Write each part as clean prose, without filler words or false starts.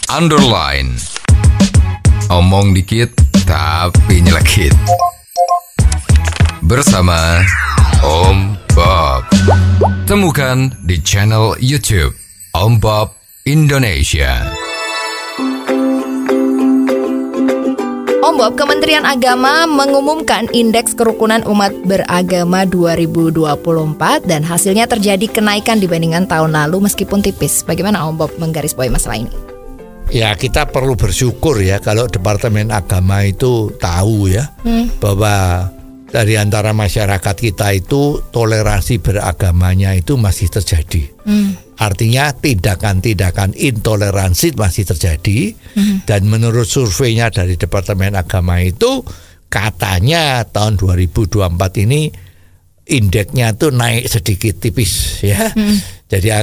underline. Omong dikit tapi nyelekit. Bersama Om Bob. Temukan di channel YouTube Om Bob Indonesia. Om Bob, Kementerian Agama mengumumkan Indeks Kerukunan Umat Beragama 2024 dan hasilnya terjadi kenaikan dibandingkan tahun lalu meskipun tipis. Bagaimana Om Bob menggarisbawahi masalah ini? Ya, kita perlu bersyukur ya kalau Departemen Agama itu tahu ya bahwa dari antara masyarakat kita itu toleransi beragamanya itu masih terjadi. Artinya tindakan-tindakan intoleransi masih terjadi. Dan menurut surveinya dari Departemen Agama itu katanya tahun 2024 ini indeksnya tuh naik sedikit tipis ya. Jadi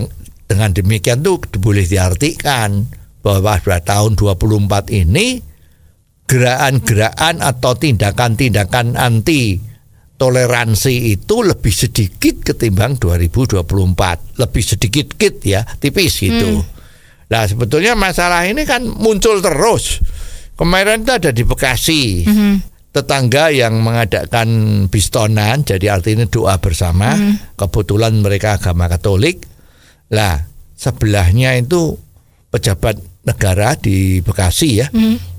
dengan demikian tuh boleh diartikan bahwa pada tahun 2024 ini gerakan-gerakan atau tindakan-tindakan anti toleransi itu lebih sedikit ketimbang 2024. Lebih sedikit ya, tipis gitu. Nah, sebetulnya masalah ini kan muncul terus. Kemarin itu ada di Bekasi. Tetangga yang mengadakan bistonan, jadi artinya doa bersama. Kebetulan mereka agama Katolik. Lah, sebelahnya itu pejabat negara di Bekasi ya.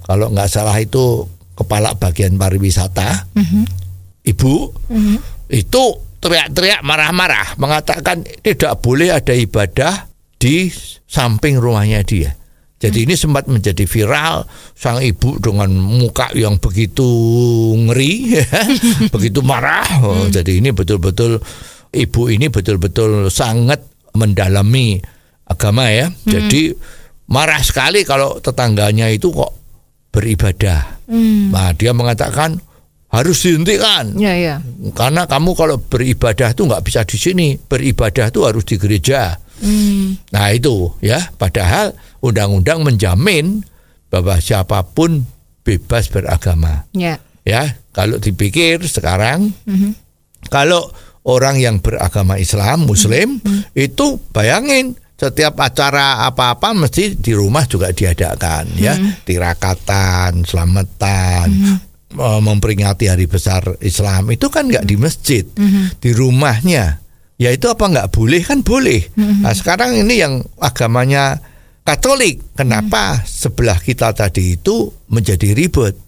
Kalau nggak salah itu kepala bagian pariwisata. Ibu itu teriak-teriak marah-marah mengatakan tidak boleh ada ibadah di samping rumahnya dia. Jadi ini sempat menjadi viral, sang ibu dengan muka yang begitu ngeri begitu marah. Jadi ini betul-betul ibu ini betul-betul sangat mendalami agama ya. Jadi marah sekali kalau tetangganya itu kok beribadah. Nah, dia mengatakan harus dihentikan. Ya. Karena kamu kalau beribadah itu nggak bisa di sini, beribadah itu harus di gereja. Nah itu ya, padahal undang-undang menjamin bahwa siapapun bebas beragama. Ya, kalau dipikir sekarang, kalau orang yang beragama Islam, Muslim, itu bayangin setiap acara apa-apa mesti di rumah juga diadakan, ya, tirakatan, selamatan. Memperingati hari besar Islam itu kan nggak di masjid, di rumahnya. Ya itu apa nggak boleh? Kan boleh. Nah sekarang ini yang agamanya Katolik, kenapa sebelah kita tadi itu menjadi ribet?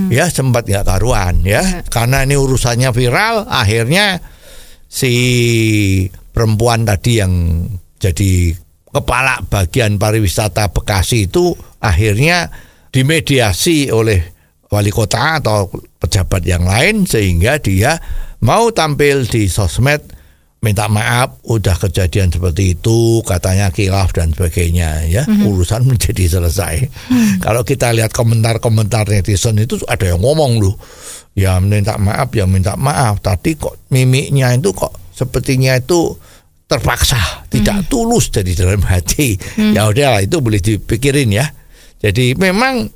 Ya sempat nggak karuan ya, karena ini urusannya viral. Akhirnya si perempuan tadi yang jadi kepala bagian pariwisata Bekasi itu akhirnya dimediasi oleh wali kota atau pejabat yang lain sehingga dia mau tampil di sosmed minta maaf udah kejadian seperti itu, katanya khilaf dan sebagainya ya. Urusan menjadi selesai. Kalau kita lihat komentar-komentar netizen itu ada yang ngomong loh, ya minta maaf tadi kok mimiknya itu kok sepertinya itu terpaksa, tidak tulus dari dalam hati. Ya udahlah, itu boleh dipikirin ya. Jadi memang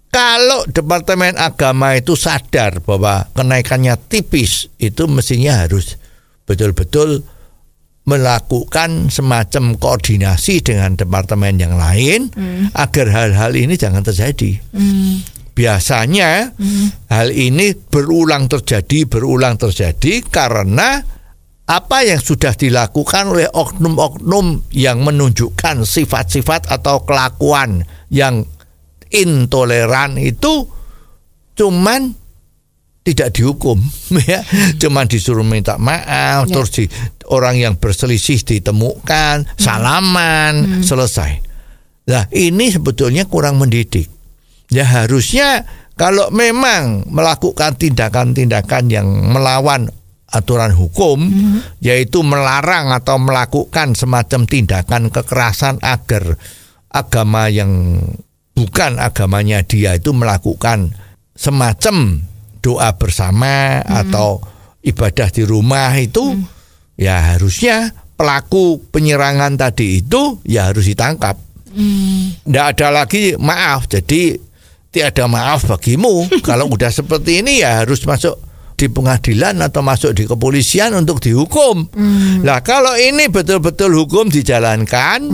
kalau Departemen Agama itu sadar bahwa kenaikannya tipis, itu mestinya harus betul-betul melakukan semacam koordinasi dengan departemen yang lain agar hal-hal ini jangan terjadi. Biasanya hal ini berulang terjadi karena apa yang sudah dilakukan oleh oknum-oknum yang menunjukkan sifat-sifat atau kelakuan yang intoleran itu cuman tidak dihukum ya, cuman disuruh minta maaf, terus orang yang berselisih ditemukan, salaman, selesai. Nah, ini sebetulnya kurang mendidik. Ya harusnya kalau memang melakukan tindakan-tindakan yang melawan aturan hukum, yaitu melarang atau melakukan semacam tindakan kekerasan agar agama yang bukan agamanya dia itu melakukan semacam doa bersama atau ibadah di rumah itu, ya harusnya pelaku penyerangan tadi itu ya harus ditangkap. Nggak ada lagi maaf, jadi tiada maaf bagimu. Kalau udah seperti ini ya harus masuk di pengadilan atau masuk di kepolisian untuk dihukum. Nah kalau ini betul-betul hukum dijalankan,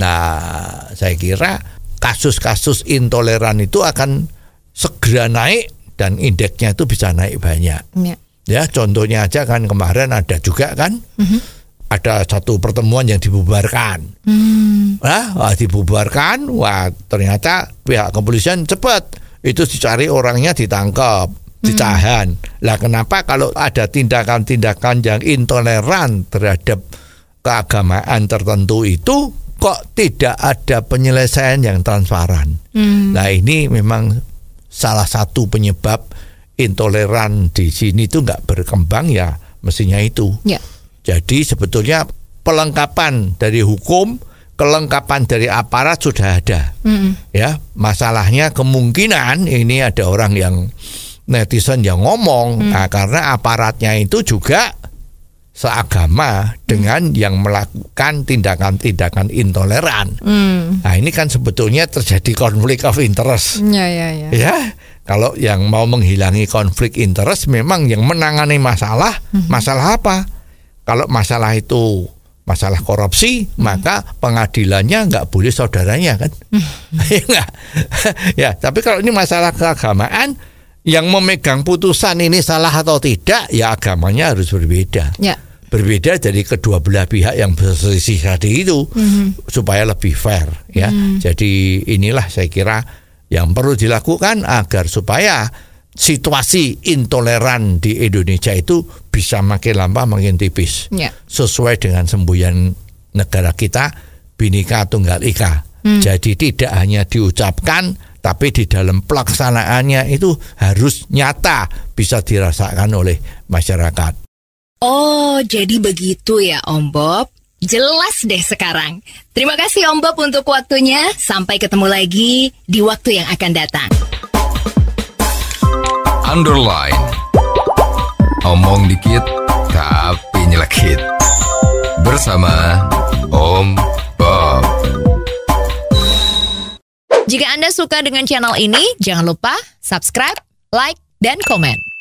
nah saya kira kasus-kasus intoleran itu akan segera naik dan indeksnya itu bisa naik banyak. Ya, contohnya aja kan kemarin ada juga kan, ada satu pertemuan yang dibubarkan. Dibubarkan, ternyata pihak kepolisian cepat itu dicari orangnya, ditangkap, ditahan. Lah kenapa kalau ada tindakan-tindakan yang intoleran terhadap keagamaan tertentu itu kok tidak ada penyelesaian yang transparan? Nah ini memang salah satu penyebab intoleran di sini itu nggak berkembang, ya mestinya itu. Jadi sebetulnya pelengkapan dari hukum, kelengkapan dari aparat sudah ada. Ya, masalahnya kemungkinan ini ada orang yang netizen yang ngomong, karena aparatnya itu juga seagama dengan yang melakukan tindakan-tindakan intoleran. Nah ini kan sebetulnya terjadi konflik of interest. Ya, kalau yang mau menghilangi konflik interest memang yang menangani masalah apa? Kalau masalah itu masalah korupsi, maka pengadilannya nggak boleh saudaranya kan? Ya, tapi kalau ini masalah keagamaan, yang memegang putusan ini salah atau tidak, ya agamanya harus berbeda. Berbeda dari kedua belah pihak yang berselisih tadi itu, supaya lebih fair. Ya, jadi inilah saya kira yang perlu dilakukan agar supaya situasi intoleran di Indonesia itu bisa makin lama makin tipis, sesuai dengan semboyan negara kita, Bhinneka Tunggal Ika. Jadi tidak hanya diucapkan, tapi di dalam pelaksanaannya itu harus nyata, bisa dirasakan oleh masyarakat. Oh, jadi begitu ya Om Bob. Jelas deh sekarang. Terima kasih Om Bob untuk waktunya. Sampai ketemu lagi di waktu yang akan datang. Underline. Omong dikit tapi nyelekit. Bersama Om Bob. Jika Anda suka dengan channel ini, jangan lupa subscribe, like, dan komen.